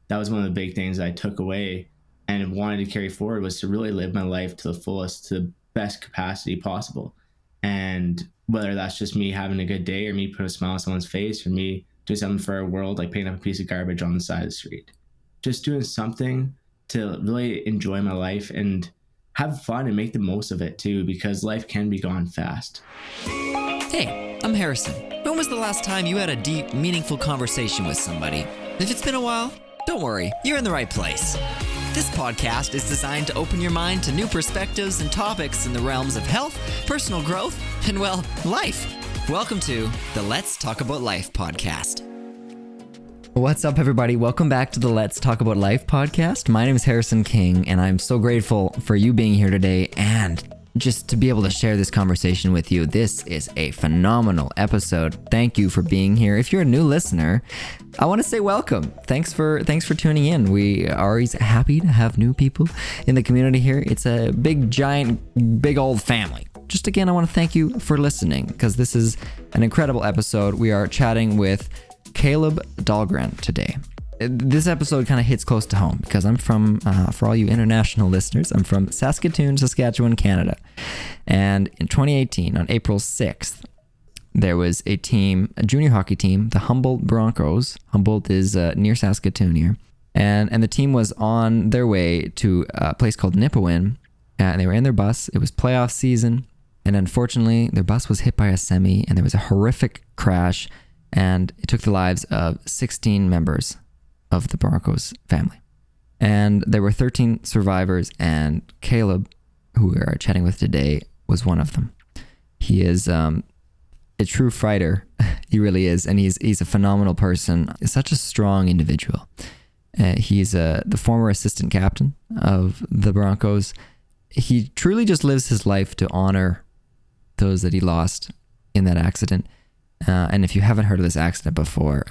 that was one of the big things I took away and wanted to carry forward, was to really live my life to the fullest, to the best capacity possible. And whether that's just me having a good day, or me put a smile on someone's face, or me doing something for our world, like picking up a piece of garbage on the side of the street, just doing something to really enjoy my life and have fun and make the most of it too, because life can be gone fast. Hey, I'm Harrison. When was the last time you had a deep, meaningful conversation with somebody? If it's been a while, don't worry, you're in the right place. This podcast is designed to open your mind to new perspectives and topics in the realms of health, personal growth, and, well, life. Welcome to the Let's Talk About Life podcast. What's up, everybody? Welcome back to the Let's Talk About Life podcast. My name is Harrison King, and I'm so grateful for you being here today and just to be able to share this conversation with you. This is a phenomenal episode. Thank you for being here. If you're a new listener, I want to say welcome. Thanks for tuning in. We are always happy to have new people in the community here. It's a big old family. Just again, I want to thank you for listening, because this is an incredible episode. We are chatting with Kaleb Dahlgren today. This episode kind of hits close to home because I'm from, for all you international listeners, I'm from Saskatoon, Saskatchewan, Canada. And in 2018, on April 6th, there was a junior hockey team, the Humboldt Broncos. Humboldt is near Saskatoon here. And the team was on their way to a place called Nipawin. And they were in their bus. It was playoff season. And unfortunately, their bus was hit by a semi, and there was a horrific crash. And it took the lives of 16 members of the Broncos family. And there were 13 survivors, and Kaleb, who we are chatting with today, was one of them. He is a true fighter. He really is. And he's a phenomenal person. He's such a strong individual. He's the former assistant captain of the Broncos. He truly just lives his life to honor those that he lost in that accident. And if you haven't heard of this accident before,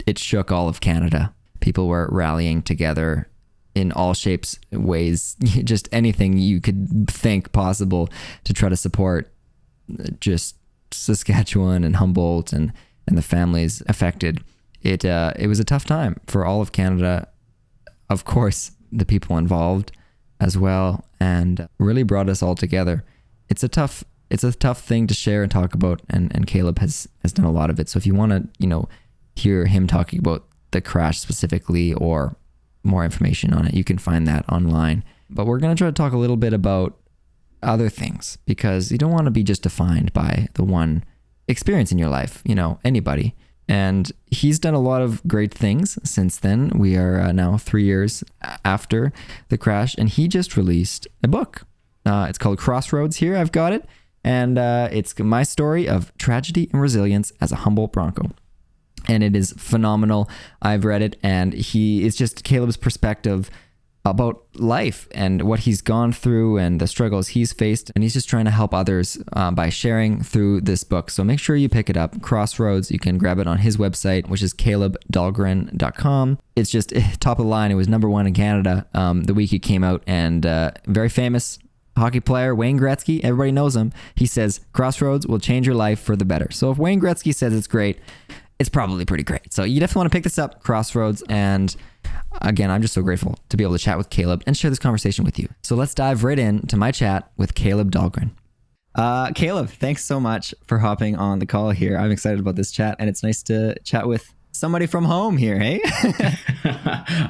it shook all of Canada. People were rallying together in all shapes, ways, just anything you could think possible to try to support just Saskatchewan and Humboldt and the families affected. It was a tough time for all of Canada, of course, the people involved as well, and really brought us all together. It's a tough thing to share and talk about, and Kaleb has done a lot of it. So if you want to, hear him talking about the crash specifically or more information on it, you can find that online. But we're going to try to talk a little bit about other things, because you don't want to be just defined by the one experience in your life, anybody. And he's done a lot of great things since then. We are now 3 years after the crash, and he just released a book. It's called Crossroads. Here, I've got it. And it's my story of tragedy and resilience as a Humboldt Bronco. And it is phenomenal. I've read it, and it's just Kaleb's perspective about life and what he's gone through and the struggles he's faced. And he's just trying to help others by sharing through this book. So make sure you pick it up. Crossroads. You can grab it on his website, which is kalebdahlgren.com. It's just top of the line. It was number one in Canada the week it came out, and very famous hockey player Wayne Gretzky, everybody knows him. He says Crossroads will change your life for the better. So if Wayne Gretzky says it's great, it's probably pretty great. So you definitely want to pick this up, Crossroads. And again, I'm just so grateful to be able to chat with Kaleb and share this conversation with you. So let's dive right into my chat with Kaleb Dahlgren. Kaleb, thanks so much for hopping on the call here. I'm excited about this chat, and it's nice to chat with somebody from home here, hey?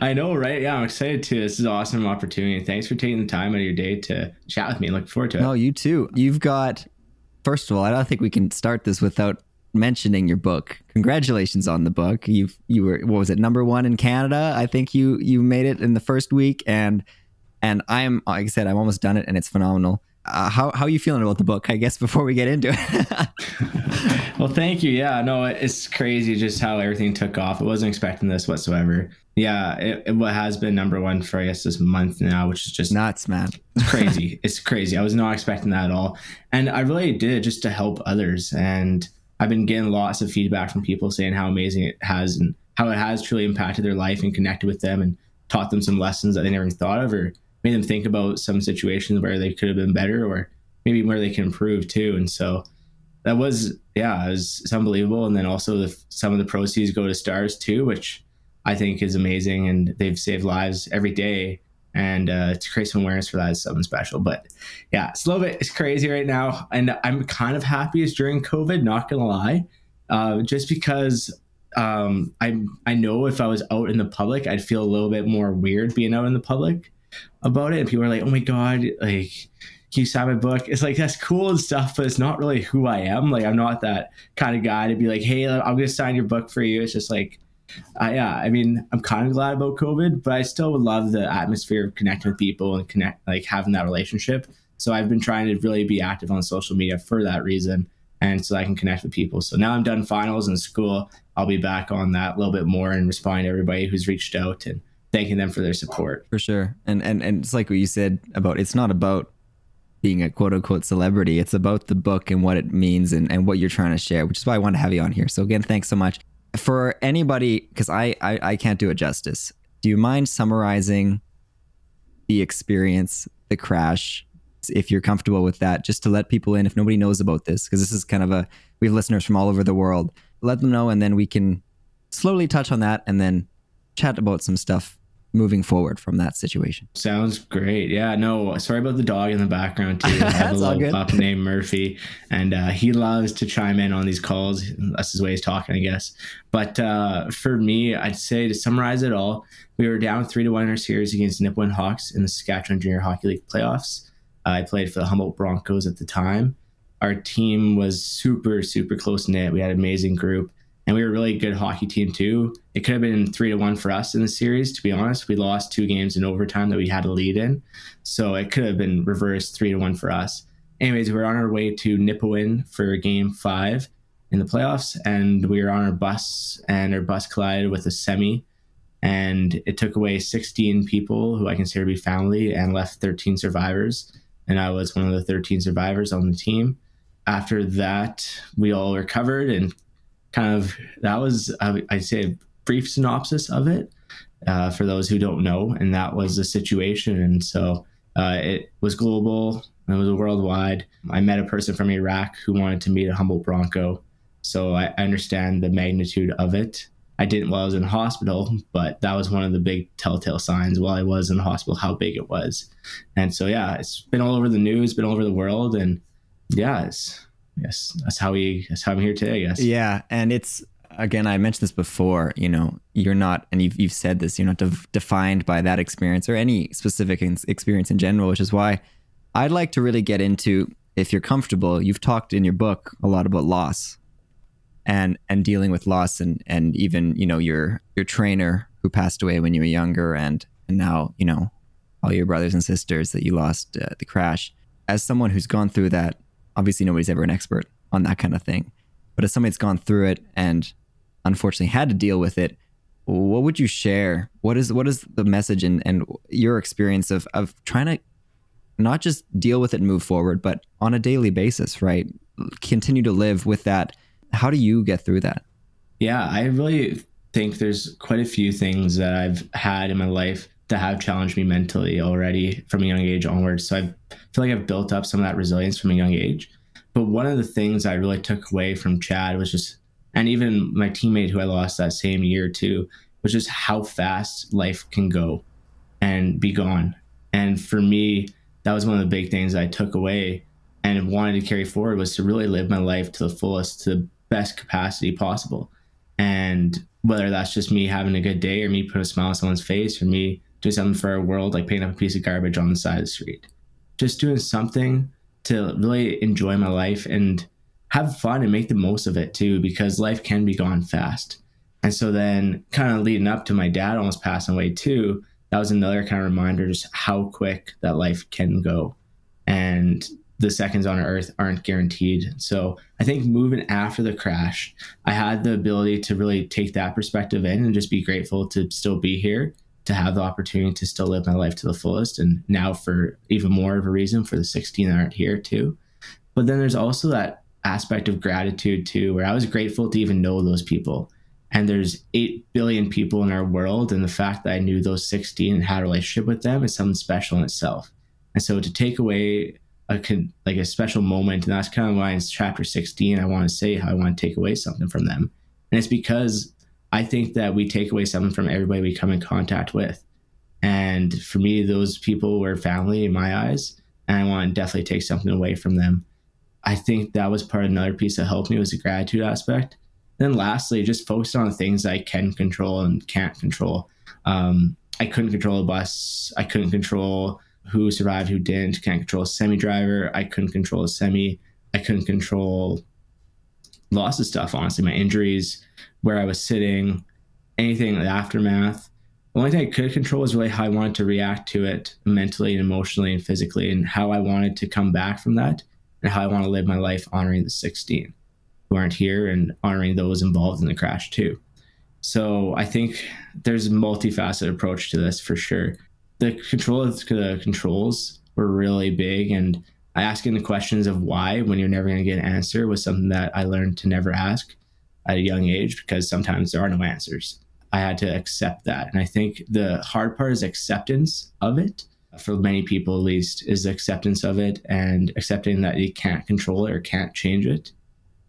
I know, right? Yeah, I'm excited too. This is an awesome opportunity. Thanks for taking the time out of your day to chat with me. Looking forward to it. No, you too. You've got, first of all, I don't think we can start this without mentioning your book. Congratulations on the book. You were, what was it, number one in Canada? I think you made it in the first week, and I'm, like I said, I'm almost done it, and it's phenomenal. How are you feeling about the book, I guess, before we get into it? Well, thank you. Yeah, no, it's crazy just how everything took off. I wasn't expecting this whatsoever. Yeah, it has been number one for, I guess, this month now, which is just nuts, man. It's crazy. It's crazy. I was not expecting that at all. And I really did it just to help others. And I've been getting lots of feedback from people saying how amazing it has and how it has truly impacted their life and connected with them and taught them some lessons that they never thought of, or made them think about some situations where they could have been better, or maybe where they can improve too. And so that was, it's unbelievable. And then also some of the proceeds go to Stars too, which I think is amazing, and they've saved lives every day. And to create some awareness for that is something special. But yeah, it's a little bit, it's crazy right now. And I'm kind of happy it's during COVID, not gonna lie. Just because I know if I was out in the public, I'd feel a little bit more weird being out in the public about it. And people are like, oh my God, like, can you sign my book? It's like, that's cool and stuff, but it's not really who I am. Like, I'm not that kind of guy to be like, hey, I'm going to sign your book for you. It's just like, yeah, I mean, I'm kind of glad about COVID, but I still would love the atmosphere of connecting with people and like having that relationship. So I've been trying to really be active on social media for that reason, and so I can connect with people. So now I'm done finals in school, I'll be back on that a little bit more and responding to everybody who's reached out and thanking them for their support. For sure. And it's like what you said about, it's not about being a quote unquote celebrity. It's about the book and what it means and what you're trying to share, which is why I wanted to have you on here. So again, thanks so much. For anybody, because I can't do it justice, do you mind summarizing the experience, the crash, if you're comfortable with that, just to let people in if nobody knows about this? Because this is kind of we have listeners from all over the world. Let them know, and then we can slowly touch on that and then chat about some stuff moving forward from that situation. Sounds great. Yeah, no, sorry about the dog in the background too. I have a little pup named Murphy, and he loves to chime in on these calls. That's his way of talking, I guess. But for me, I'd say to summarize it all, we were down 3-1 in our series against Nipawin Hawks in the Saskatchewan Junior Hockey League playoffs. I played for the Humboldt Broncos at the time. Our team was super, super close knit. We had an amazing group. And we were a really good hockey team too. It could have been 3-1 for us in the series, to be honest. We lost 2 games in overtime that we had a lead in. So it could have been reversed 3-1 for us. Anyways, we were on our way to Nipawin for game 5 in the playoffs. And we were on our bus, and our bus collided with a semi. And it took away 16 people who I consider to be family and left 13 survivors. And I was one of the 13 survivors on the team. After that, we all recovered, and kind of that was, I'd say, a brief synopsis of it for those who don't know. And that was the situation. And so it was global. It was worldwide. I met a person from Iraq who wanted to meet a Humboldt Bronco. So I understand the magnitude of it. I didn't while I was in hospital, but that was one of the big telltale signs while I was in the hospital, how big it was. And so, yeah, it's been all over the news, been all over the world. And yeah, yes, that's how I'm here today, I guess. Yeah. And it's, again, I mentioned this before, you're not, and you've said this, you're not defined by that experience or any specific experience in general, which is why I'd like to really get into, if you're comfortable, you've talked in your book a lot about loss and dealing with loss and even, your trainer who passed away when you were younger and now, all your brothers and sisters that you lost the crash. As someone who's gone through that, obviously nobody's ever an expert on that kind of thing, but as somebody that's gone through it and unfortunately had to deal with it, what would you share? What is the message and your experience of trying to not just deal with it and move forward, but on a daily basis, right? Continue to live with that. How do you get through that? Yeah, I really think there's quite a few things that I've had in my life that have challenged me mentally already from a young age onwards. So I feel like I've built up some of that resilience from a young age. But one of the things I really took away from Chad was just, and even my teammate who I lost that same year too, was just how fast life can go and be gone. And for me, that was one of the big things I took away and wanted to carry forward, was to really live my life to the fullest, to the best capacity possible. And whether that's just me having a good day or me putting a smile on someone's face or me doing something for our world, like picking up a piece of garbage on the side of the street, just doing something to really enjoy my life and have fun and make the most of it too, because life can be gone fast. And so then kind of leading up to my dad almost passing away too, that was another kind of reminder just how quick that life can go. And the seconds on earth aren't guaranteed. So I think moving after the crash, I had the ability to really take that perspective in and just be grateful to still be here, to have the opportunity to still live my life to the fullest. And now for even more of a reason for the 16 that aren't here too. But then there's also that aspect of gratitude too, where I was grateful to even know those people. And there's 8 billion people in our world. And the fact that I knew those 16 and had a relationship with them is something special in itself. And so to take away a special moment, and that's kind of why in chapter 16, I want to say how I want to take away something from them. And it's because I think that we take away something from everybody we come in contact with. And for me, those people were family in my eyes, and I want to definitely take something away from them. I think that was part of another piece that helped me was the gratitude aspect. Then lastly, just focus on the things I can control and can't control. I couldn't control a bus. I couldn't control who survived, who didn't. Can't control a semi driver. I couldn't control a semi. I couldn't control lots of stuff, honestly, my injuries, where I was sitting, anything, the aftermath. The only thing I could control was really how I wanted to react to it mentally and emotionally and physically, and how I wanted to come back from that, and how I want to live my life honoring the 16 who aren't here and honoring those involved in the crash too. So I think there's a multifaceted approach to this for sure. The control of the controls were really big, and asking the questions of why when you're never going to get an answer was something that I learned to never ask at a young age, because sometimes there are no answers. I had to accept that. And I think the hard part is acceptance of it. For many people, at least, is acceptance of it, and accepting that you can't control it or can't change it,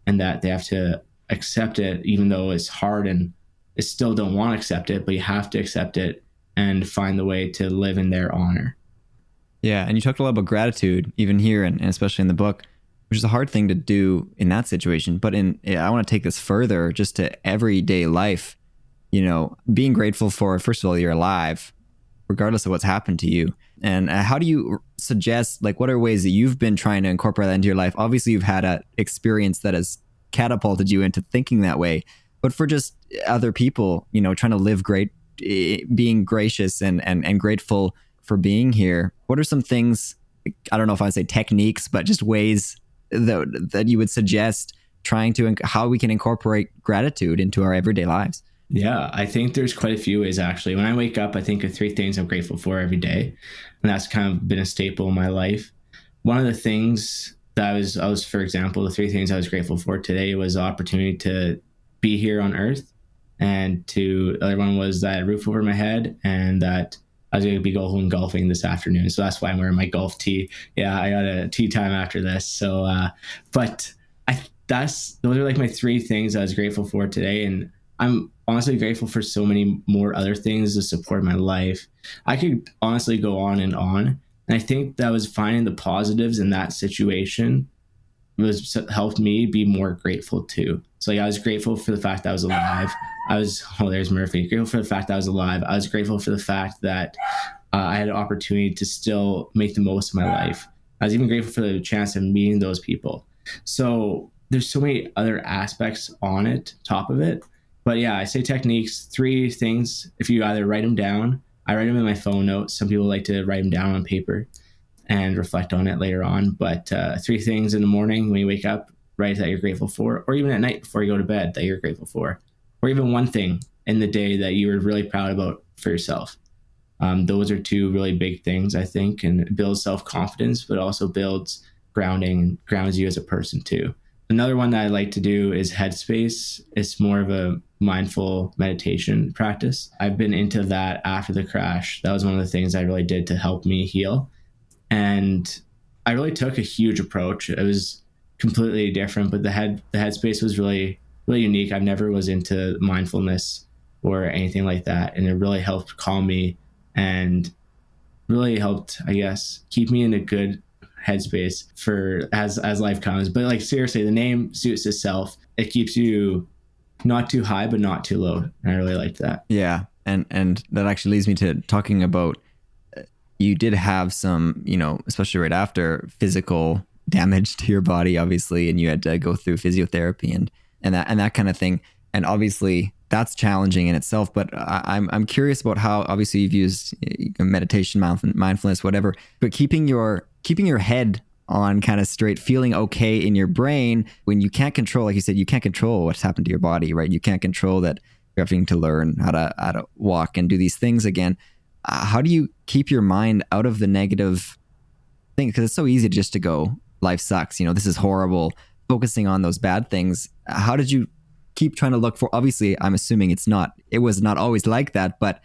and that they have to accept it, even though it's hard and they still don't want to accept it, but you have to accept it and find the way to live in their honor. Yeah, and you talked a lot about gratitude, even here, and especially in the book, which is a hard thing to do in that situation. But I want to take this further, just to everyday life. Being grateful for, first of all, you're alive, regardless of what's happened to you. And how do you suggest, what are ways that you've been trying to incorporate that into your life? Obviously, you've had an experience that has catapulted you into thinking that way. But for just other people, trying to live great, being gracious and grateful for being here, what are some things, I don't know if I'd say techniques, but just ways that you would suggest how we can incorporate gratitude into our everyday lives? Yeah, I think there's quite a few ways, actually. When I wake up, I think of 3 things I'm grateful for every day. And that's kind of been a staple in my life. One of the things that I was, for example, the 3 things I was grateful for today was the opportunity to be here on Earth. And the other one was that roof over my head, and that I was going to be going golfing this afternoon. So that's why I'm wearing my golf tee. Yeah, I got a tee time after this. So, those are my 3 things I was grateful for today. And I'm honestly grateful for so many more other things to support my life. I could honestly go on and on. And I think that was finding the positives in that situation helped me be more grateful too. So I was grateful for the fact that I was alive. There's Murphy. Grateful for the fact that I was alive. I was grateful for the fact that I had an opportunity to still make the most of my life. I was even grateful for the chance of meeting those people. So there's so many other aspects top of it. But yeah, I say techniques, 3 things. If you either write them down, I write them in my phone notes. Some people like to write them down on paper and reflect on it later on. But 3 things in the morning when you wake up, write that you're grateful for, or even at night before you go to bed that you're grateful for, or even 1 thing in the day that you were really proud about for yourself. Those are 2 really big things, I think, and it builds self-confidence, but also builds grounding and grounds you as a person too. Another one that I like to do is Headspace. It's more of a mindful meditation practice. I've been into that after the crash. That was one of the things I really did to help me heal. And I really took a huge approach. It was completely different, but the Headspace was really, really unique. I've never was into mindfulness or anything like that. And it really helped calm me and really helped, I guess, keep me in a good headspace for as life comes. But seriously, the name suits itself. It keeps you not too high, but not too low. And I really liked that. Yeah. And that actually leads me to talking about, you did have some, especially right after, physical damage to your body, obviously, and you had to go through physiotherapy and that kind of thing. And obviously that's challenging in itself, but I'm curious about how, obviously, you've used meditation, mindfulness, whatever, but keeping your head on kind of straight, feeling okay in your brain when you can't control, like you said, you can't control what's happened to your body, right? You can't control that you're having to learn how to walk and do these things again. How do you keep your mind out of the negative thing? Because it's so easy just to go, life sucks, this is horrible, focusing on those bad things. How did you keep trying to look for, obviously, I'm assuming it was not always like that, but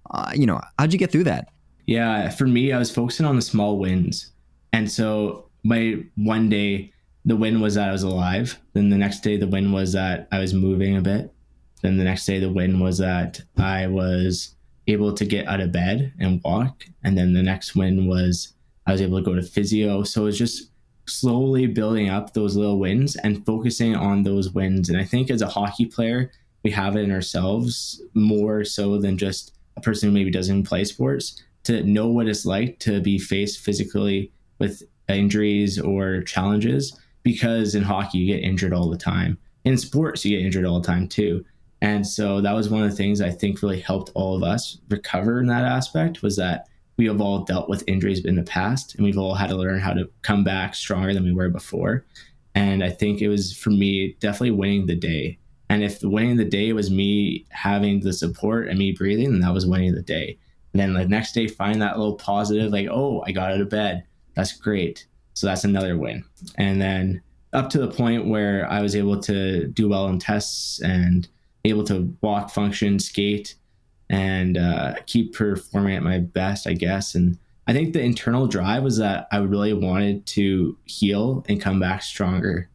how'd you get through that? Yeah, for me, I was focusing on the small wins. And so one day, the win was that I was alive. Then the next day, the win was that I was moving a bit. Then the next day, the win was that I was able to get out of bed and walk. And then the next win was I was able to go to physio. So it was just slowly building up those little wins and focusing on those wins. And I think as a hockey player, we have it in ourselves more so than just a person who maybe doesn't play sports, to know what it's like to be faced physically with injuries or challenges. Because in hockey, you get injured all the time. In sports, you get injured all the time too. And so that was one of the things I think really helped all of us recover in that aspect, was that we have all dealt with injuries in the past, and we've all had to learn how to come back stronger than we were before. And I think it was, for me, definitely winning the day. And if winning the day was me having the support and me breathing, then that was winning the day. And then the next day, find that little positive, like, oh, I got out of bed. That's great. So that's another win. And then up to the point where I was able to do well in tests and able to walk, function, skate, and keep performing at my best, I guess. And I think the internal drive was that I really wanted to heal and come back stronger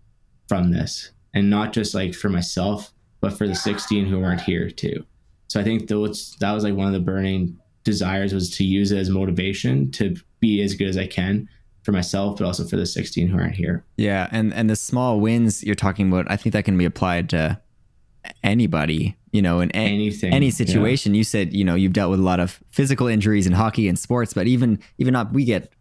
from this. And not just like for myself, but for the 16 who weren't here too. So I think that was like one of the burning desires, was to use it as motivation to be as good as I can for myself, but also for the 16 who aren't here. Yeah. And the small wins you're talking about, I think that can be applied to anybody, in anything, any situation. Yeah. You said, you've dealt with a lot of physical injuries in hockey and sports, but even not, we get,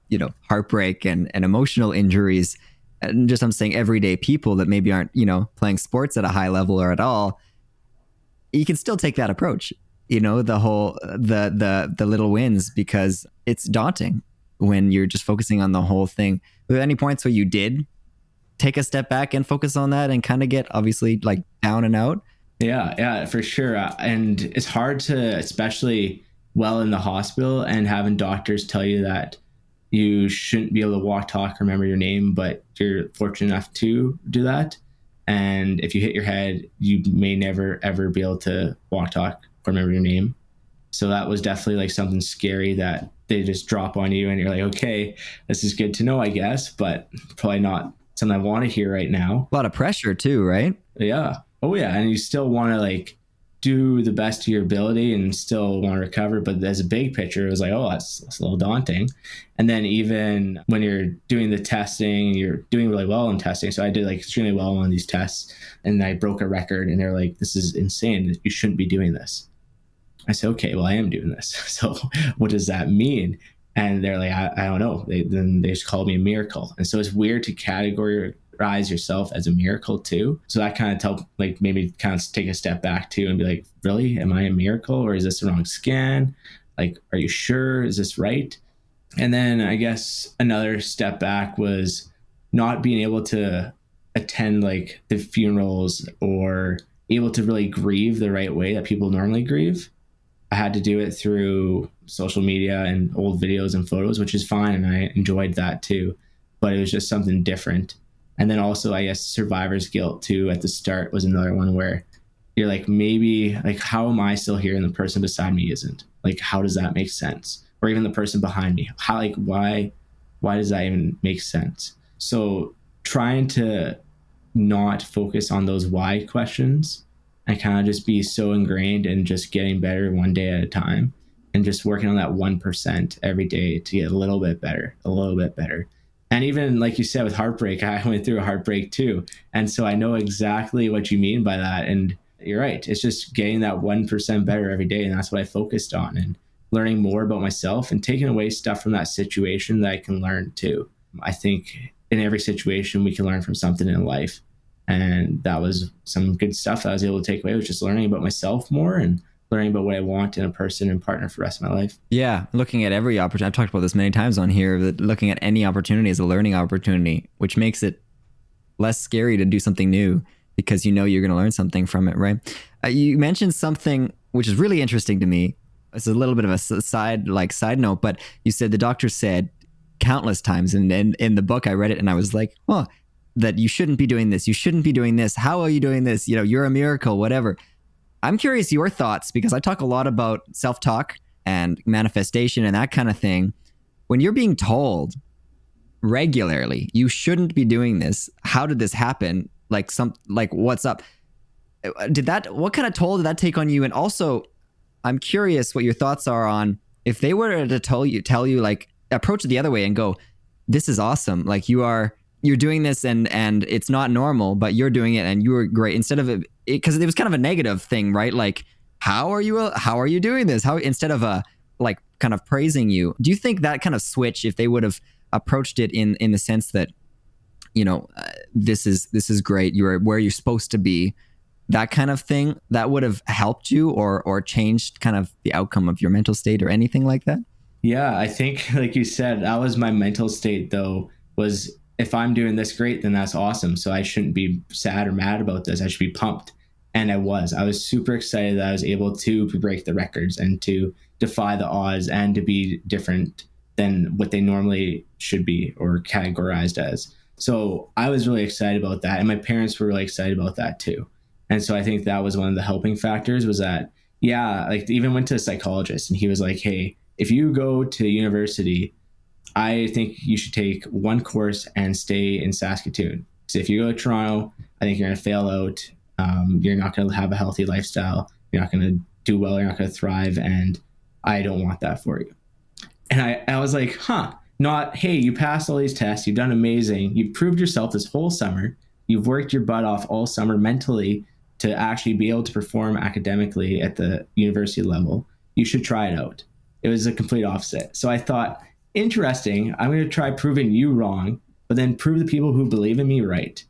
heartbreak and emotional injuries. And just, I'm saying, everyday people that maybe aren't, playing sports at a high level or at all, you can still take that approach, the whole, the little wins, because it's daunting when you're just focusing on the whole thing. Were there any points where you did take a step back and focus on that and kind of get obviously like down and out? Yeah, for sure. And it's hard to, especially while in the hospital and having doctors tell you that you shouldn't be able to walk, talk, remember your name, but you're fortunate enough to do that. And if you hit your head, you may never, ever be able to walk, talk, or remember your name. So that was definitely like something scary that they just drop on you and you're like, okay, this is good to know, I guess, but probably not something I want to hear right now. A lot of pressure too, right? Yeah. Oh yeah. And you still want to like do the best of your ability and still want to recover. But as a big picture, it was like, oh, that's a little daunting. And then even when you're doing the testing, you're doing really well in testing. So I did like extremely well on these tests, and I broke a record, and they're like, this is insane. You shouldn't be doing this. I said, okay, well, I am doing this. So what does that mean? And they're like, I don't know. Then they just called me a miracle. And so it's weird to categorize yourself as a miracle too. So that kind of helped, like, maybe kind of take a step back too and be like, really, am I a miracle, or is this the wrong scan? Like, are you sure? Is this right? And then I guess another step back was not being able to attend like the funerals or able to really grieve the right way that people normally grieve. I had to do it through social media and old videos and photos, which is fine. And I enjoyed that too, but it was just something different. And then also, I guess, survivor's guilt too at the start was another one where you're like, maybe like, how am I still here and the person beside me isn't? Like, how does that make sense? Or even the person behind me, how, like, why does that even make sense? So trying to not focus on those why questions and kind of just be so ingrained in just getting better one day at a time and just working on that 1% every day to get a little bit better. And even like you said with heartbreak, I went through a heartbreak too. And so I know exactly what you mean by that. And you're right. It's just getting that 1% better every day. And that's what I focused on, and learning more about myself and taking away stuff from that situation that I can learn too. I think in every situation we can learn from something in life. And that was some good stuff that I was able to take away, was just learning about myself more and learning about what I want in a person and partner for the rest of my life. Yeah. Looking at every opportunity. I've talked about this many times on here, that looking at any opportunity as a learning opportunity, which makes it less scary to do something new because you know you're going to learn something from it, right? You mentioned something which is really interesting to me. It's a little bit of a side note, but you said the doctor said countless times, and in the book I read it and I was like, oh, that you shouldn't be doing this. You shouldn't be doing this. How are you doing this? You're a miracle, whatever. I'm curious your thoughts, because I talk a lot about self-talk and manifestation and that kind of thing. When you're being told regularly, you shouldn't be doing this. How did this happen? Like what's up? what kind of toll did that take on you? And also, I'm curious what your thoughts are on if they were to tell you like approach it the other way and go, this is awesome. Like you're doing this and it's not normal, but you're doing it and you were great, instead of it, because it was kind of a negative thing, right? Like, how are you doing this? How, instead of like kind of praising you, do you think that kind of switch, if they would have approached it in the sense that, this is great, you're where you're supposed to be, that kind of thing, that would have helped you or changed kind of the outcome of your mental state or anything like that? Yeah, I think like you said, that was my mental state though, was if I'm doing this great, then that's awesome. So I shouldn't be sad or mad about this. I should be pumped. And I was super excited that I was able to break the records and to defy the odds and to be different than what they normally should be or categorized as. So I was really excited about that. And my parents were really excited about that too. And so I think that was one of the helping factors, was that, yeah, like even went to a psychologist and he was like, hey, if you go to university, I think you should take one course and stay in Saskatoon. So if you go to Toronto, I think you're going to fail out. You're not going to have a healthy lifestyle. You're not going to do well. You're not going to thrive. And I don't want that for you. And I was like, not, hey, you passed all these tests. You've done amazing. You've proved yourself this whole summer. You've worked your butt off all summer mentally to actually be able to perform academically at the university level. You should try it out. It was a complete opposite. So I thought, interesting, I'm going to try proving you wrong, but then prove the people who believe in me right.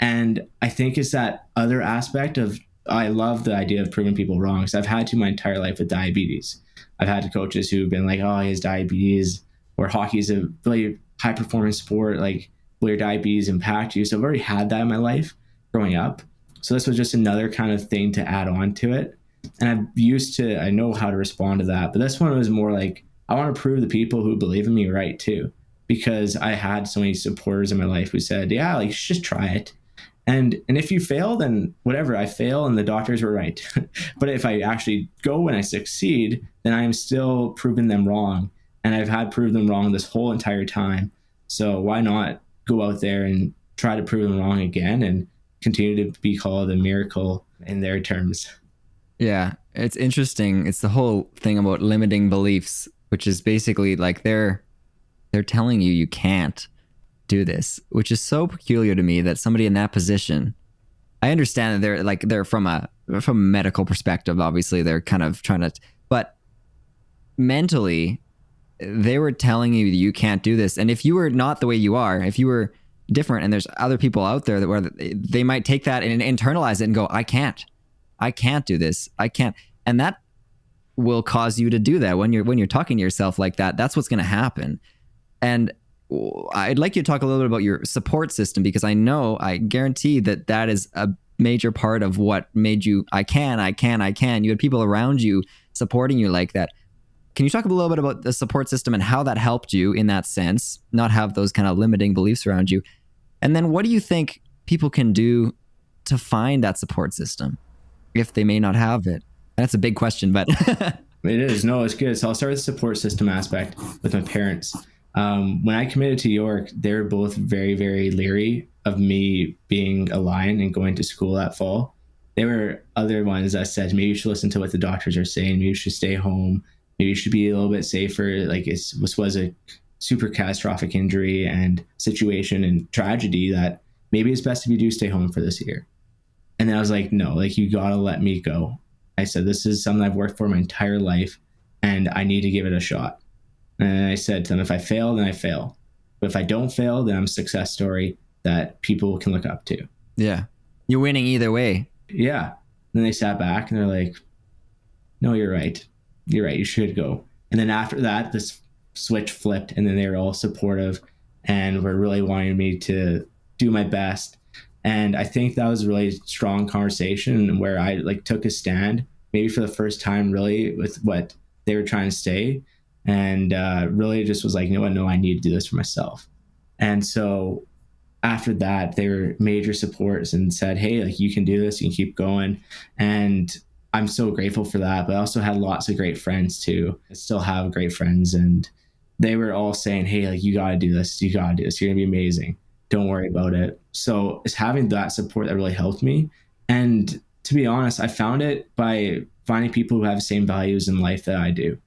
And I think it's that other aspect of, I love the idea of proving people wrong, because I've had to my entire life with diabetes. I've had coaches who've been like, oh, he has diabetes, or hockey is a really high performance sport. Like, will your diabetes impact you? So I've already had that in my life growing up. So this was just another kind of thing to add on to it. And I know how to respond to that. But this one was more like, I want to prove the people who believe in me right too, because I had so many supporters in my life who said, yeah, like, just try it. And if you fail, then whatever, I fail and the doctors were right. But if I actually go and I succeed, then I am still proving them wrong. And I've had proved them wrong this whole entire time. So why not go out there and try to prove them wrong again and continue to be called a miracle in their terms. Yeah, it's interesting. It's the whole thing about limiting beliefs, which is basically like they're telling you can't do this, which is so peculiar to me that somebody in that position, I understand that they're from a medical perspective, obviously they're kind of trying to, but mentally they were telling you that you can't do this. And if you were not the way you are, if you were different, and there's other people out there that where they might take that and internalize it and go, I can't do this. I can't. And that will cause you to do that when you're talking to yourself like that. That's what's going to happen. And I'd like you to talk a little bit about your support system, because I guarantee that is a major part of what made you, I can. You had people around you supporting you like that. Can you talk a little bit about the support system and how that helped you in that sense, not have those kind of limiting beliefs around you? And then what do you think people can do to find that support system if they may not have it? That's a big question, but It is. No, it's good. So I'll start with the support system aspect with my parents. When I committed to York, they were both very, very leery of me being a Lion and going to school that fall. There were other ones that said, maybe you should listen to what the doctors are saying. Maybe you should stay home. Maybe you should be a little bit safer. Like, this was a super catastrophic injury and situation and tragedy that maybe it's best if you do stay home for this year. And then I was like, no, like, you gotta let me go. I said, this is something I've worked for my entire life and I need to give it a shot. And I said to them, if I fail, then I fail. But if I don't fail, then I'm a success story that people can look up to. Yeah. You're winning either way. Yeah. And then they sat back and they're like, no, you're right. You're right. You should go. And then after that, this switch flipped, and then they were all supportive and were really wanting me to do my best. And I think that was a really strong conversation where I took a stand, maybe for the first time, really, with what they were trying to say. And really just was like, you know what? No, I need to do this for myself. And so after that, they were major supports and said, hey, like, you can do this, you can keep going. And I'm so grateful for that. But I also had lots of great friends too. I still have great friends, and they were all saying, hey, like, you got to do this. You got to do this. You're going to be amazing. Don't worry about it. So it's having that support that really helped me. And to be honest, I found it by finding people who have the same values in life that I do.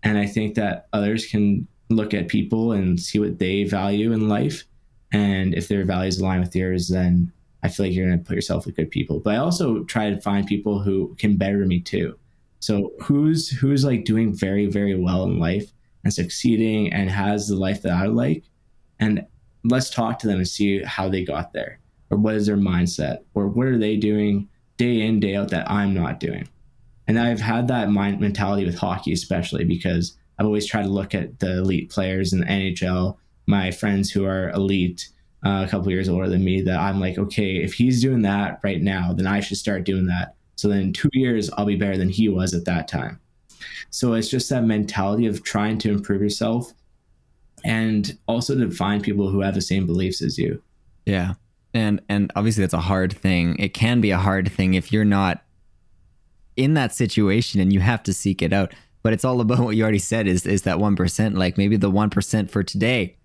And I think that others can look at people and see what they value in life. And if their values align with yours, then I feel like you're going to put yourself with good people. But I also try to find people who can better me too. So who's like doing very, very well in life and succeeding and has the life that I like. And let's talk to them and see how they got there, or what is their mindset, or what are they doing day in, day out that I'm not doing. And I've had that mentality with hockey, especially because I've always tried to look at the elite players in the NHL, my friends who are elite, a couple of years older than me, that I'm like, okay, if he's doing that right now, then I should start doing that. So then in 2 years, I'll be better than he was at that time. So it's just that mentality of trying to improve yourself, and also to find people who have the same beliefs as you. Yeah. And obviously that's a hard thing. It can be a hard thing if you're not in that situation and you have to seek it out. But it's all about what you already said is that 1%. Like maybe the 1% for today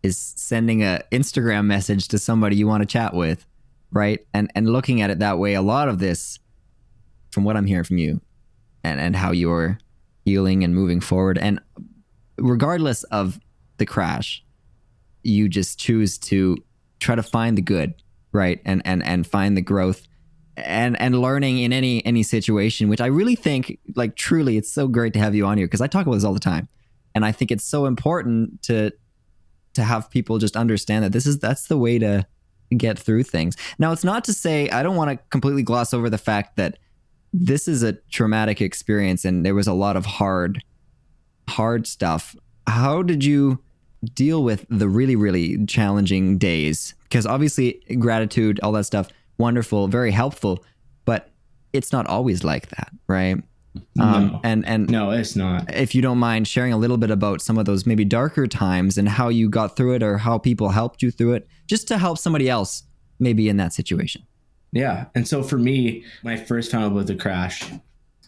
is sending a Instagram message to somebody you want to chat with, right? And looking at it that way, a lot of this, from what I'm hearing from you and how you're healing and moving forward, and regardless of the crash, you just choose to try to find the good, right? And find the growth and learning in any situation, which I really think, like, truly, it's so great to have you on here, because I talk about this all the time. And I think it's so important to have people just understand that that's the way to get through things. Now, it's not to say, I don't want to completely gloss over the fact that this is a traumatic experience and there was a lot of hard stuff. How did you deal with the really, really challenging days? Because obviously gratitude, all that stuff, wonderful, very helpful, but it's not always like that, right? No. And no, it's not. If you don't mind sharing a little bit about some of those maybe darker times and how you got through it, or how people helped you through it, just to help somebody else maybe in that situation. Yeah. And so for me, when I first found out about the crash,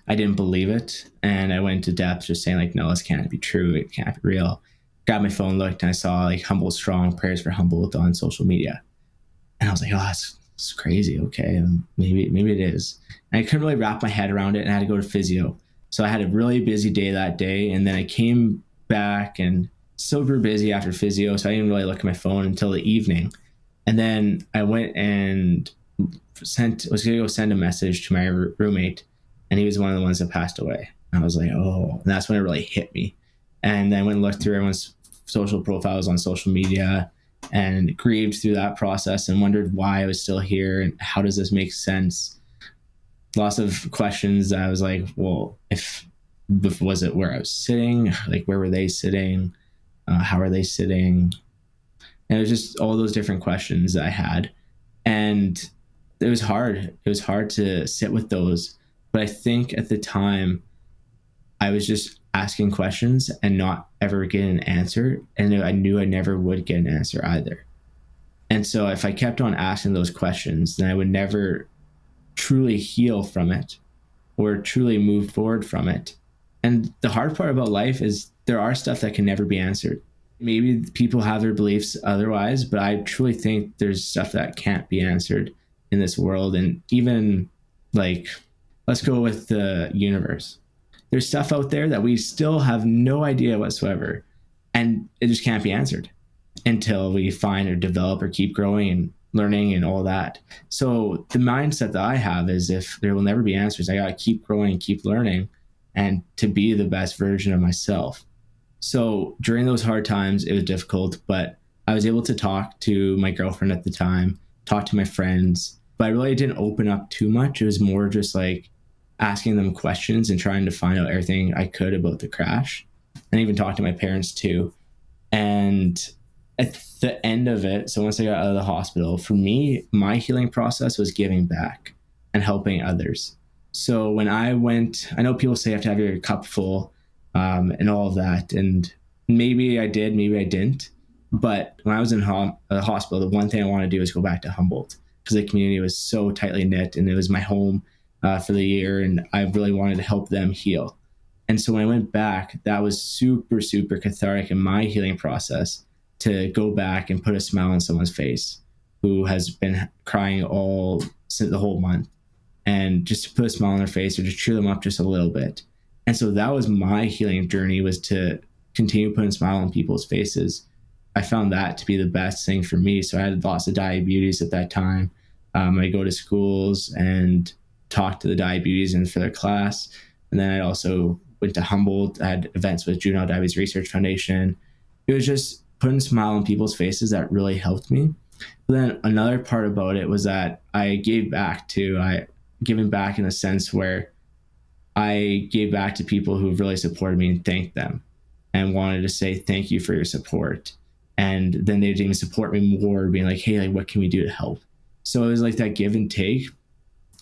I didn't believe it. And I went to depth just saying, like, no, this can't be true. It can't be real. Grabbed my phone, looked, and I saw like Humboldt Strong, prayers for Humboldt on social media. And I was like, oh, it's crazy. Okay. Maybe it is. And I couldn't really wrap my head around it, and I had to go to physio. So I had a really busy day that day. And then I came back and super busy after physio. So I didn't really look at my phone until the evening. And then I went and was going to go send a message to my roommate, and he was one of the ones that passed away. And I was like, oh, and that's when it really hit me. And then I went and looked through everyone's social profiles on social media and grieved through that process and wondered why I was still here and how does this make sense? Lots of questions. I was like, well, if was it where I was sitting? Like, where were they sitting? How are they sitting? And it was just all those different questions that I had. And it was hard. It was hard to sit with those. But I think at the time, I was just asking questions and not ever getting an answer. And I knew I never would get an answer either. And so if I kept on asking those questions, then I would never truly heal from it or truly move forward from it. And the hard part about life is there are stuff that can never be answered. Maybe people have their beliefs otherwise, but I truly think there's stuff that can't be answered in this world. And even, like, let's go with the universe. There's stuff out there that we still have no idea whatsoever, and it just can't be answered until we find or develop or keep growing and learning and all that. So the mindset that I have is, if there will never be answers, I got to keep growing and keep learning and to be the best version of myself. So during those hard times, it was difficult, but I was able to talk to my girlfriend at the time, talk to my friends, but I really didn't open up too much. It was more just like asking them questions and trying to find out everything I could about the crash, and even talk to my parents too. And at the end of it, so once I got out of the hospital, for me, my healing process was giving back and helping others. So when I went, I know people say you have to have your cup full and all of that. And maybe I did, maybe I didn't. But when I was in the hospital, the one thing I wanted to do was go back to Humboldt, because the community was so tightly knit and it was my home for the year. And I really wanted to help them heal. And so when I went back, that was super, super cathartic in my healing process, to go back and put a smile on someone's face who has been crying all since the whole month. and just to put a smile on their face or just cheer them up just a little bit. And so that was my healing journey, was to continue putting a smile on people's faces. I found that to be the best thing for me. So I had lots of diabetes at that time. I go to schools and talk to the diabetes and for their class. And then I also went to Humboldt. I had events with Juvenile Diabetes Research Foundation. It was just putting a smile on people's faces that really helped me. But then another part about it was that I gave back too. Giving back in a sense where I gave back to people who really supported me and thanked them and wanted to say thank you for your support. And then they'd even support me more, being like, hey, like, what can we do to help? So it was like that give and take.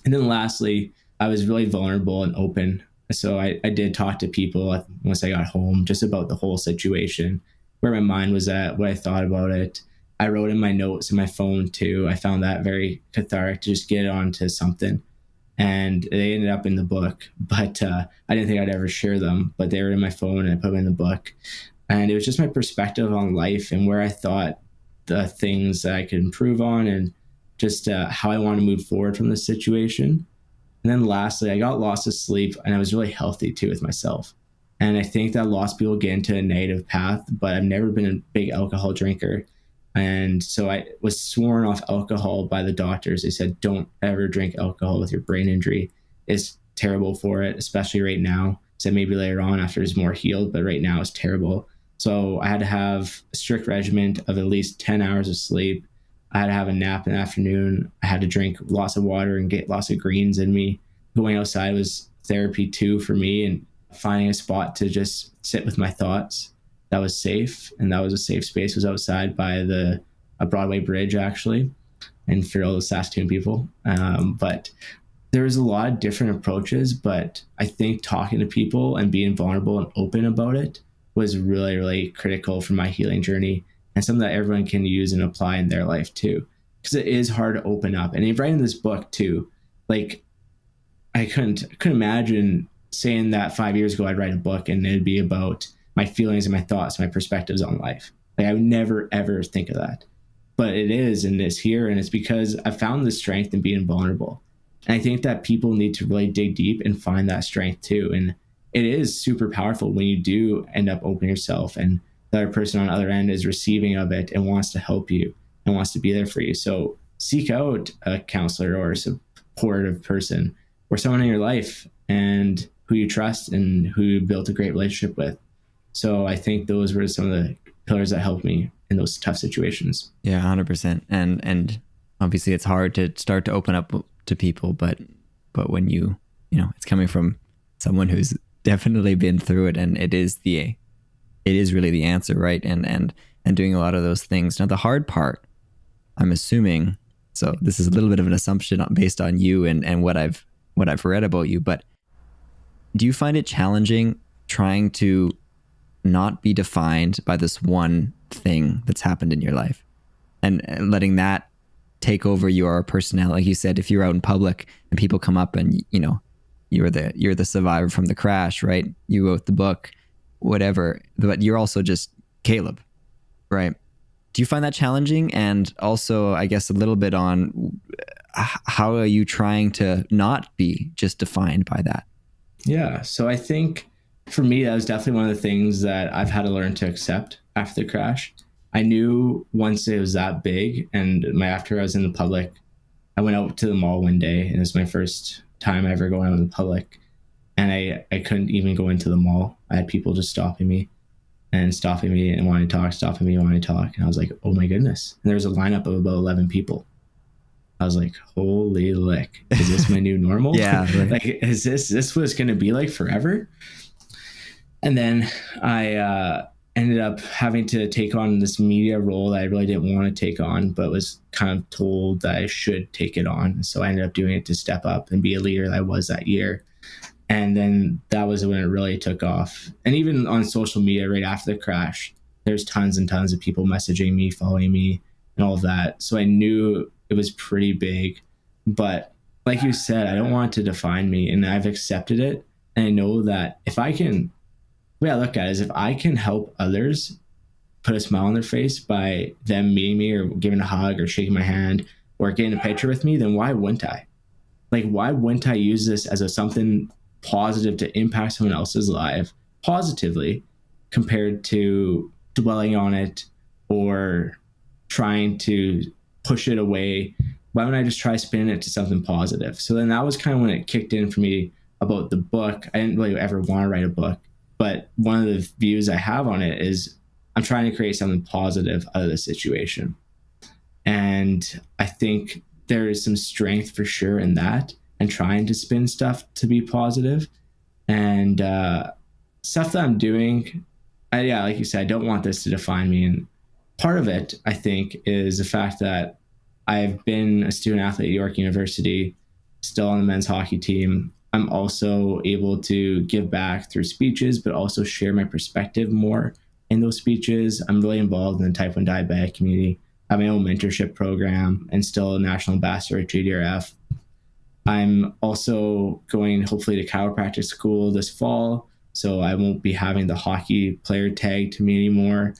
And then lastly, I was really vulnerable and open. So I did talk to people once I got home just about the whole situation, where my mind was at, what I thought about it. I wrote in my notes in my phone too. I found that very cathartic to just get onto something. And they ended up in the book, but I didn't think I'd ever share them, but they were in my phone and I put them in the book. And it was just my perspective on life and where I thought the things that I could improve on, and just how I want to move forward from this situation. And then lastly, I got lots of sleep, and I was really healthy too with myself. And I think that lots of people get into a negative path, but I've never been a big alcohol drinker. And so I was sworn off alcohol by the doctors. They said, don't ever drink alcohol with your brain injury. It's terrible for it, especially right now. So maybe later on after it's more healed, but right now it's terrible. So I had to have a strict regimen of at least 10 hours of sleep. I had to have a nap in the afternoon. I had to drink lots of water and get lots of greens in me. Going outside was therapy too for me, and finding a spot to just sit with my thoughts that was safe. And that was a safe space, was outside by a Broadway bridge actually, and for all the Saskatoon people. But there was a lot of different approaches, but I think talking to people and being vulnerable and open about it was really, really critical for my healing journey, and something that everyone can use and apply in their life too. Because it is hard to open up. And writing this book too, like I couldn't imagine saying that 5 years ago I'd write a book and it'd be about my feelings and my thoughts, my perspectives on life. Like I would never, ever think of that. But it is, and it's here, and it's because I found the strength in being vulnerable. And I think that people need to really dig deep and find that strength too. And it is super powerful when you do end up opening yourself, and the other person on the other end is receiving of it and wants to help you and wants to be there for you. So seek out a counselor or a supportive person or someone in your life and who you trust and who you built a great relationship with. So I think those were some of the pillars that helped me in those tough situations. Yeah, 100%. And obviously it's hard to start to open up to people, but when you know, it's coming from someone who's definitely been through it, and it is really the answer, right? And doing a lot of those things. Now the hard part, I'm assuming, so this is a little bit of an assumption based on you and what I've read about you, but do you find it challenging trying to not be defined by this one thing that's happened in your life and letting that take over your personality? Like you said, if you're out in public and people come up and, you know, you're the survivor from the crash, right? You wrote the book, whatever, but you're also just Kaleb, right? Do you find that challenging? And also, I guess, a little bit on how are you trying to not be just defined by that? Yeah. So I think for me, that was definitely one of the things that I've had to learn to accept after the crash. I knew once it was that big, and after I was in the public, I went out to the mall one day, and it was my first time ever going out in the public. And I couldn't even go into the mall. I had people just stopping me and wanting to talk, stopping me and wanting to talk. And I was like, oh my goodness. And there was a lineup of about 11 people. I was like, holy lick, is this my new normal? Yeah. Right. Like, is this what it's going to be like forever? And then I ended up having to take on this media role that I really didn't want to take on, but was kind of told that I should take it on. So I ended up doing it to step up and be a leader that I was that year. And then that was when it really took off. And even on social media right after the crash, there's tons and tons of people messaging me, following me, and all of that. So I knew it was pretty big. But like you said, I don't want it to define me, and I've accepted it. And I know that if I can, the way I look at it is if I can help others put a smile on their face by them meeting me or giving a hug or shaking my hand or getting a picture with me, then why wouldn't I? like, why wouldn't I use this as something positive to impact someone else's life positively compared to dwelling on it or trying to push it away? Why wouldn't I just try spinning it to something positive? So then that was kind of when it kicked in for me about the book. I didn't really ever want to write a book, but one of the views I have on it is I'm trying to create something positive out of the situation. And I think there is some strength for sure in that, and trying to spin stuff to be positive. And stuff that I'm doing, like you said, I don't want this to define me. And part of it, I think, is the fact that I've been a student athlete at York University, still on the men's hockey team. I'm also able to give back through speeches, but also share my perspective more in those speeches. I'm really involved in the type 1 diabetic community. I have my own mentorship program and still a national ambassador at JDRF. I'm also going hopefully to chiropractic school this fall, so I won't be having the hockey player tag to me anymore.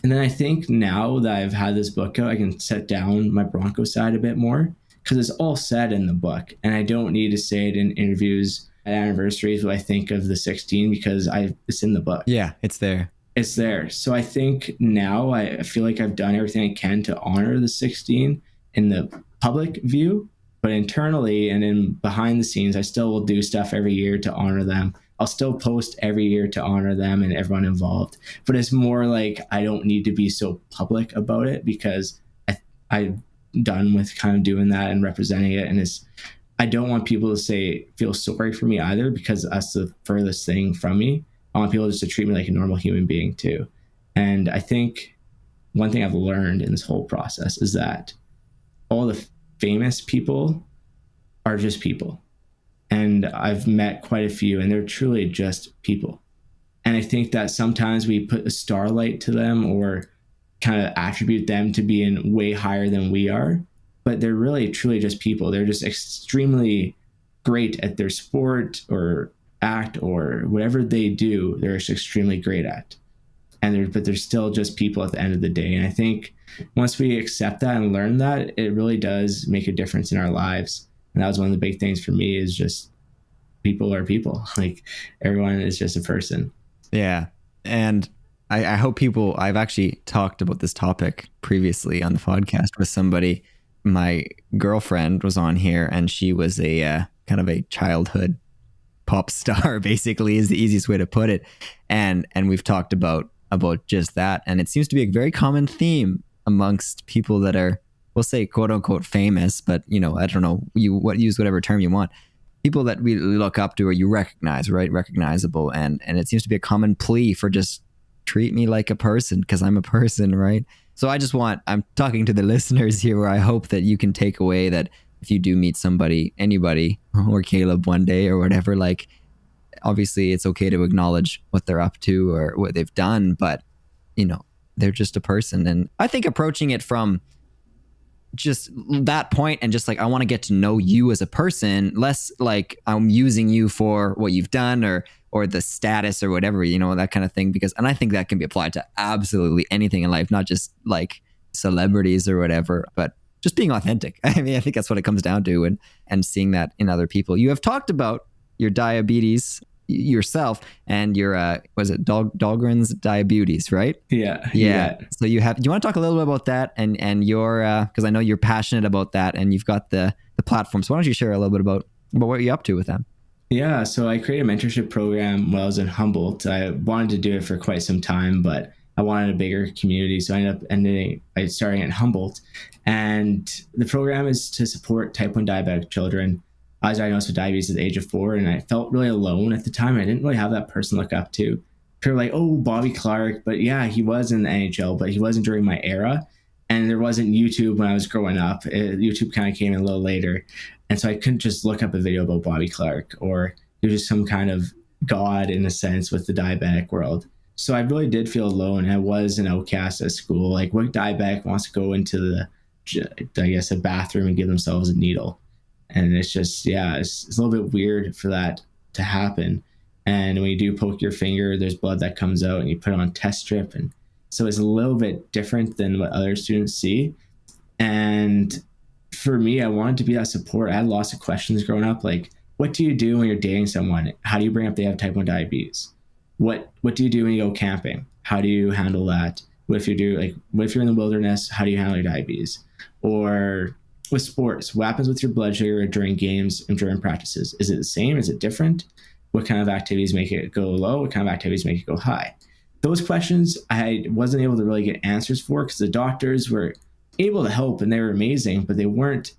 And then I think now that I've had this book out, I can set down my Bronco side a bit more, because it's all said in the book. And I don't need to say it in interviews at anniversaries what I think of the 16, because it's in the book. Yeah, it's there. It's there. So I think now I feel like I've done everything I can to honor the 16 in the public view, but internally and in behind the scenes, I still will do stuff every year to honor them. I'll still post every year to honor them and everyone involved. But it's more like I don't need to be so public about it, because I'm done with kind of doing that and representing it. And I don't want people to feel sorry for me either, because that's the furthest thing from me. I want people just to treat me like a normal human being too. And I think one thing I've learned in this whole process is that all the famous people are just people. And I've met quite a few, and they're truly just people. And I think that sometimes we put a starlight to them or kind of attribute them to being way higher than we are, but they're really truly just people. They're just extremely great at their sport or act or whatever they do. They're just extremely great at, but they're still just people at the end of the day. And I think once we accept that and learn that, it really does make a difference in our lives. And that was one of the big things for me, is just people are people. Like, everyone is just a person. Yeah. And I hope I've actually talked about this topic previously on the podcast with somebody. My girlfriend was on here, and she was a kind of a childhood pop star, basically, is the easiest way to put it. And we've talked about just that. And it seems to be a very common theme amongst people that are, we'll say, quote unquote famous, but I don't know, use whatever term you want. People that we look up to or you recognize, right? Recognizable. And it seems to be a common plea for just treat me like a person, because I'm a person, right? So I'm talking to the listeners here, where I hope that you can take away that if you do meet anybody, or Kaleb one day or whatever, like, obviously it's okay to acknowledge what they're up to or what they've done, but they're just a person. And I think approaching it from just that point and just like, I want to get to know you as a person, less like I'm using you for what you've done or the status or whatever, that kind of thing. And I think that can be applied to absolutely anything in life, not just like celebrities or whatever, but just being authentic. I mean, I think that's what it comes down to, and seeing that in other people. You have talked about your diabetes yourself and your was it Dahlgren's diabetes, right? Yeah. So do you want to talk a little bit about that and your because I know you're passionate about that and you've got the platform, so why don't you share a little bit about what you're up to with them? Yeah, so I created a mentorship program while I was in Humboldt. I wanted to do it for quite some time, but I wanted a bigger community, so I ended up by starting at Humboldt. And the program is to support type 1 diabetic children. I was diagnosed with diabetes at the age of 4, and I felt really alone at the time. I didn't really have that person to look up to. People were like, oh, Bobby Clark, but yeah, he was in the NHL, but he wasn't during my era. And there wasn't YouTube when I was growing up. YouTube kind of came in a little later. And so I couldn't just look up a video about Bobby Clark, or he was just some kind of god in a sense with the diabetic world. So I really did feel alone. I was an outcast at school. Like, what diabetic wants to go into a bathroom and give themselves a needle? And it's just, it's a little bit weird for that to happen. And when you do poke your finger, there's blood that comes out, and you put it on a test strip. And so it's a little bit different than what other students see. And for me, I wanted to be that support. I had lots of questions growing up, like, what do you do when you're dating someone? How do you bring up they have type 1 diabetes? What do you do when you go camping? How do you handle that? What if you're in the wilderness? How do you handle your diabetes? Or with sports, what happens with your blood sugar during games and during practices? Is it the same? Is it different? What kind of activities make it go low? What kind of activities make it go high? Those questions I wasn't able to really get answers for, because the doctors were able to help and they were amazing, but they weren't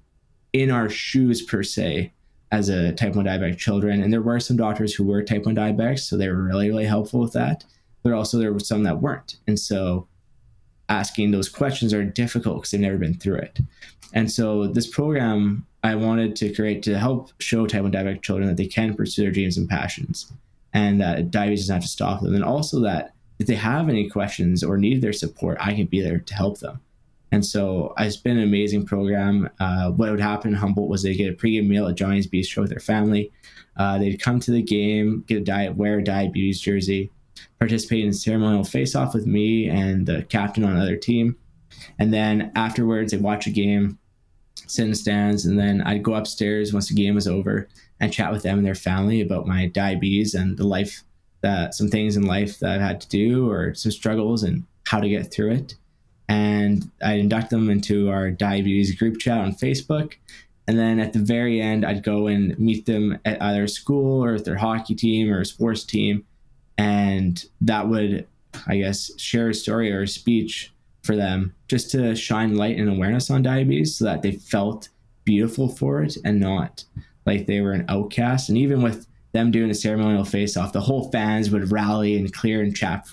in our shoes per se as a type 1 diabetic children. And there were some doctors who were type 1 diabetics, so they were really, really helpful with that. But also there were some that weren't. And so asking those questions are difficult because they've never been through it. And so this program I wanted to create to help show type 1 diabetic children that they can pursue their dreams and passions, and that diabetes doesn't have to stop them. And also that if they have any questions or need their support, I can be there to help them. And so it's been an amazing program. What would happen in Humboldt was they get a pregame meal at Johnny's Bistro with their family. They'd come to the game, wear a diabetes jersey, participate in a ceremonial face-off with me and the captain on another team. And then afterwards, they'd watch a game, sit in the stands, and then I'd go upstairs once the game was over and chat with them and their family about my diabetes and some things in life that I've had to do, or some struggles and how to get through it. And I'd induct them into our diabetes group chat on Facebook. And then at the very end, I'd go and meet them at either school or at their hockey team or sports team. And that would, I guess, share a story or a speech for them just to shine light and awareness on diabetes, so that they felt beautiful for it and not like they were an outcast. And even with them doing a ceremonial face-off, the whole fans would rally and clear and chat,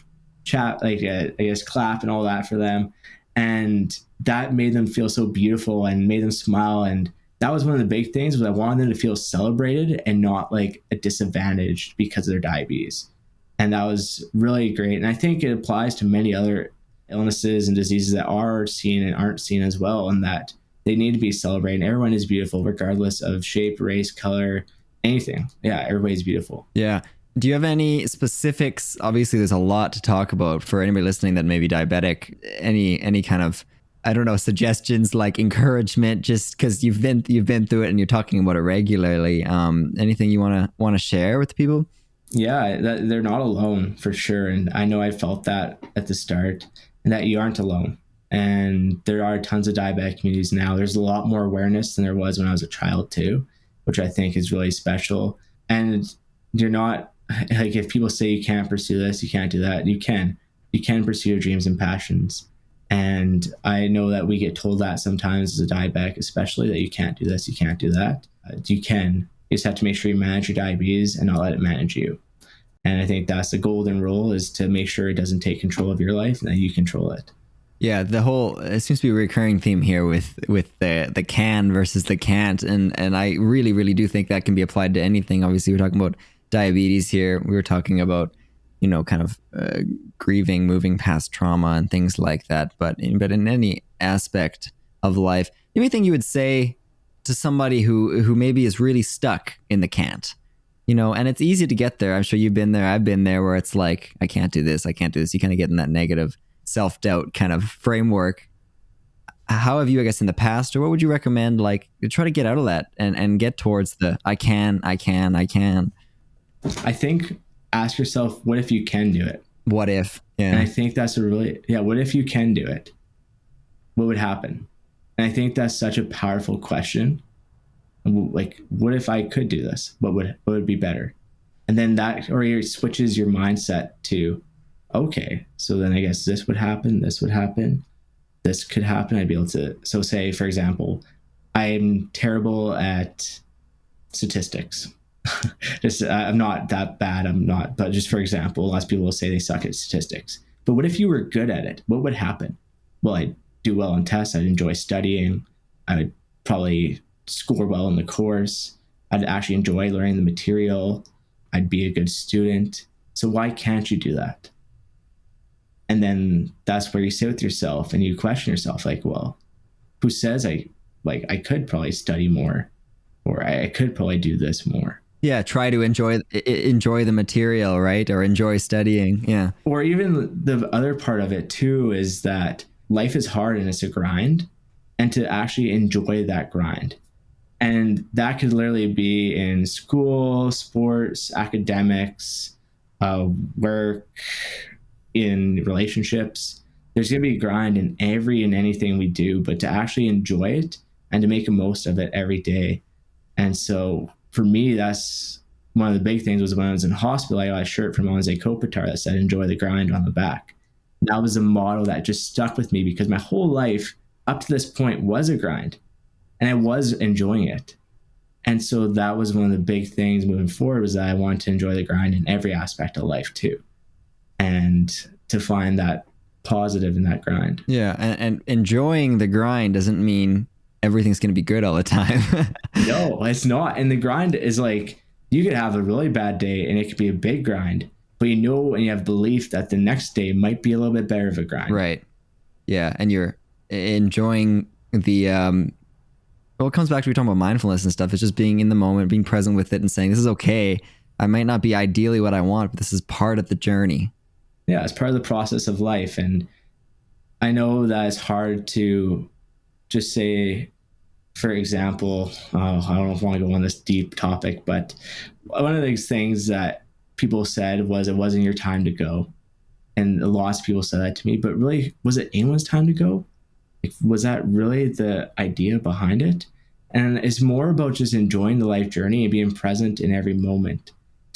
like I guess clap and all that for them. And that made them feel so beautiful and made them smile. And that was one of the big things, was I wanted them to feel celebrated and not like a disadvantaged because of their diabetes. And that was really great. And I think it applies to many other illnesses and diseases that are seen and aren't seen as well, and that they need to be celebrated. Everyone is beautiful, regardless of shape, race, color, anything. Yeah, everybody's beautiful. Yeah. Do you have any specifics? Obviously, there's a lot to talk about for anybody listening that may be diabetic. Any kind of, I don't know, suggestions, like encouragement, just because you've been through it and you're talking about it regularly. Anything you want to share with people? Yeah, they're not alone for sure. And I know I felt that at the start, and that you aren't alone. And there are tons of diabetic communities now. There's a lot more awareness than there was when I was a child too, which I think is really special. And you're not, like, if people say you can't pursue this, you can't do that, you can pursue your dreams and passions. And I know that we get told that sometimes as a diabetic, especially, that you can't do this, you can't do that. You can. You just have to make sure you manage your diabetes and not let it manage you. And I think that's the golden rule, is to make sure it doesn't take control of your life and that you control it. Yeah, it seems to be a recurring theme here with the can versus the can't. And I really, really do think that can be applied to anything. Obviously, we're talking about diabetes here. We were talking about, kind of grieving, moving past trauma and things like that. But in any aspect of life, anything you would say to somebody who maybe is really stuck in the can't, and it's easy to get there. I'm sure you've been there. I've been there, where it's like, I can't do this. I can't do this. You kind of get in that negative self-doubt kind of framework. How have you, I guess, in the past, or what would you recommend, like, to try to get out of that and get towards the I can? I think ask yourself, what if you can do it? What if? Yeah. And I think that's what if you can do it? What would happen? And I think that's such a powerful question. Like, what if I could do this? What would be better? And then that, or it switches your mindset to, okay, so then I guess this would happen, this would happen, this could happen. I'd be able to, so say, for example, I'm terrible at statistics. I'm not that bad. But just for example, lots of people will say they suck at statistics. But what if you were good at it? What would happen? Well, I'd do well on tests. I'd enjoy studying. I would probably score well in the course. I'd actually enjoy learning the material. I'd be a good student. So why can't you do that? And then that's where you sit with yourself and you question yourself, like, well, who says I could probably study more, or I could probably do this more. Yeah, try to enjoy the material, right? Or enjoy studying. Yeah. Or even the other part of it too is that life is hard and it's a grind. and to actually enjoy that grind. And that could literally be in school, sports, academics, work, in relationships. There's going to be a grind in every and anything we do, but to actually enjoy it and to make the most of it every day. And so for me, that's one of the big things. Was when I was in hospital, I got a shirt from Jose Kopitar that said "Enjoy the grind" on the back. That was a motto that just stuck with me, because my whole life up to this point was a grind, and I was enjoying it. And so that was one of the big things moving forward, was that I wanted to enjoy the grind in every aspect of life too, and to find that positive in that grind. Yeah, and enjoying the grind doesn't mean everything's going to be good all the time. No, it's not. And the grind is like, you could have a really bad day and it could be a big grind, but you know, and you have belief that the next day might be a little bit better of a grind. Right. Yeah, and you're enjoying the well, it comes back to we talking about mindfulness and stuff. It's just being in the moment, being present with it, and saying, this is okay. I might not be ideally what I want, but this is part of the journey. Yeah, it's part of the process of life. And I know that it's hard to just say, for example, I don't know if I want to go on this deep topic, but one of these things that people said was, it wasn't your time to go. And lots of people said that to me, but really, was it anyone's time to go? Like, was that really the idea behind it? And it's more about just enjoying the life journey and being present in every moment.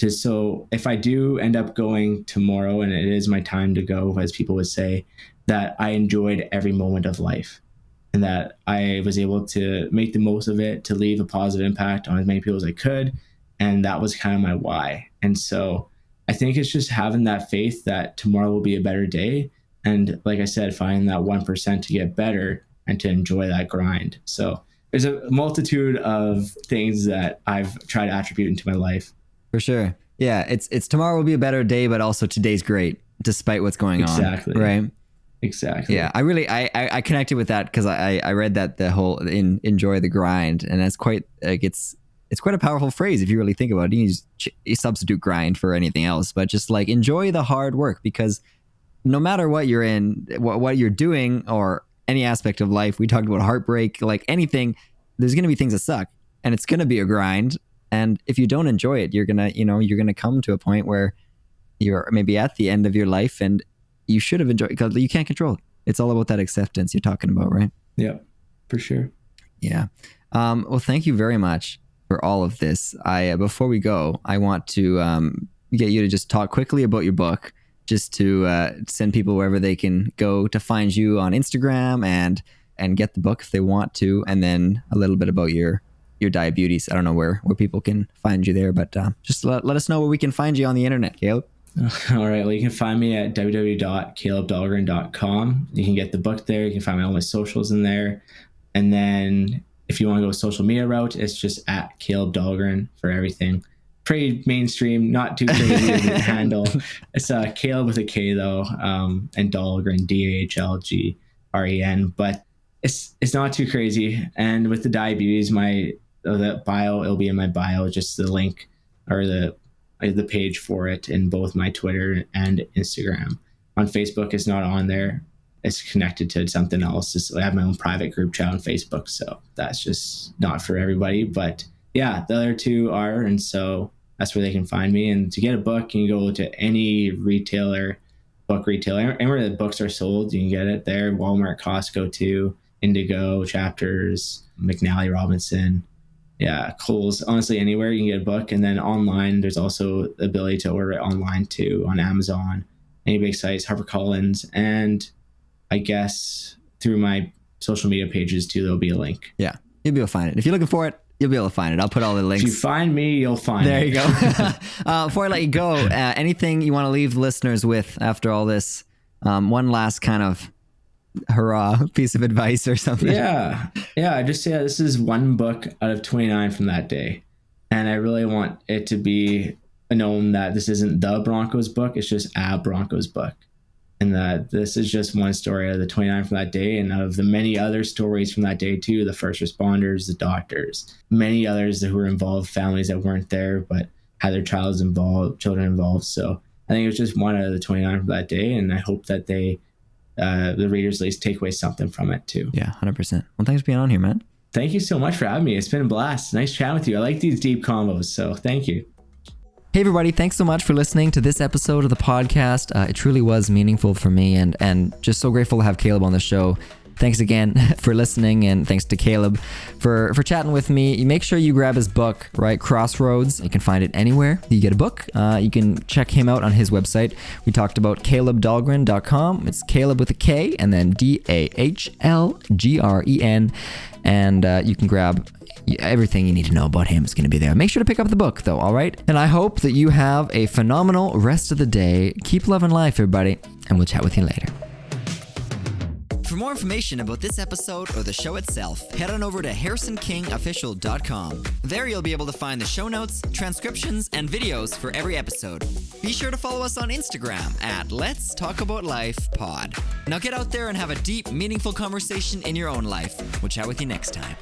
So if I do end up going tomorrow and it is my time to go, as people would say, that I enjoyed every moment of life, and that I was able to make the most of it, to leave a positive impact on as many people as I could. And that was kind of my why. And so I think it's just having that faith that tomorrow will be a better day. And like I said, finding that 1% to get better and to enjoy that grind. So there's a multitude of things that I've tried to attribute into my life. For sure. Yeah, it's tomorrow will be a better day, but also today's great, despite what's going on. Exactly. Right? Exactly. Yeah, I connected with that because I read that the whole enjoy the grind, and that's quite like it's quite a powerful phrase if you really think about it. You substitute grind for anything else, but just like enjoy the hard work, because no matter what you're in, what you're doing, or any aspect of life, we talked about heartbreak, like anything, there's going to be things that suck, and it's going to be a grind. And if you don't enjoy it, you're gonna come to a point where you're maybe at the end of your life, and you should have enjoyed, because you can't control it. It's all about that acceptance you're talking about, right? Yeah, for sure. Yeah. Well, thank you very much for all of this. Before we go, I want to get you to just talk quickly about your book, just to send people wherever they can go to find you on Instagram and get the book if they want to, and then a little bit about your diabetes. I don't know where people can find you there, but just let us know where we can find you on the internet, Kaleb. All right. Well, you can find me at www.kalebdahlgren.com. You can get the book there. You can find all my socials in there. And then if you want to go social media route, it's just at Kaleb Dahlgren for everything. Pretty mainstream, not too crazy of a handle. It's Kaleb with a K though, and Dahlgren, Dahlgren. But it's not too crazy. And with the diabetes, the bio, it'll be in my bio, just the link or the page for it in both my Twitter and Instagram. On Facebook, it's not on there. It's connected to something else. I have my own private group chat on Facebook, so that's just not for everybody. But yeah, the other two are, and so that's where they can find me. And to get a book, you can go to any book retailer. Anywhere that books are sold, you can get it there. Walmart, Costco too, Indigo, Chapters, McNally Robinson. Yeah, Kohl's, honestly, anywhere you can get a book. And then online, there's also the ability to order it online too, on Amazon, any big sites, HarperCollins, and I guess through my social media pages too, there'll be a link. Yeah, you'll be able to find it. If you're looking for it, you'll be able to find it. I'll put all the links. If you find me, you'll find it. There you go. Before I let you go, anything you want to leave listeners with after all this? One last kind of hurrah piece of advice or something. Yeah. I just say this is one book out of 29 from that day. And I really want it to be known that this isn't the Broncos book. It's just a Broncos book. And that this is just one story of the 29 from that day, and of the many other stories from that day too, the first responders, the doctors, many others who were involved, families that weren't there but had their children involved. So I think it was just one out of the 29 from that day, and I hope that they the readers at least take away something from it too. Yeah, 100%. Well, thanks for being on here, man. Thank you so much for having me. It's been a blast. Nice chatting with you. I like these deep combos, so thank you. Hey everybody, thanks so much for listening to this episode of the podcast. It truly was meaningful for me, and just so grateful to have Kaleb on the show. Thanks again for listening, and thanks to Kaleb for chatting with me. You make sure you grab his book, right? Crossroads. You can find it anywhere you get a book. You can check him out on his website. We talked about KalebDahlgren.com. It's Kaleb with a K and then Dahlgren. And you can grab everything you need to know about him is going to be there. Make sure to pick up the book, though, all right? And I hope that you have a phenomenal rest of the day. Keep loving life, everybody, and we'll chat with you later. For more information about this episode or the show itself, head on over to HarrisonKingOfficial.com. There you'll be able to find the show notes, transcriptions, and videos for every episode. Be sure to follow us on Instagram at Let's Talk About Life Pod. Now get out there and have a deep, meaningful conversation in your own life. We'll chat with you next time.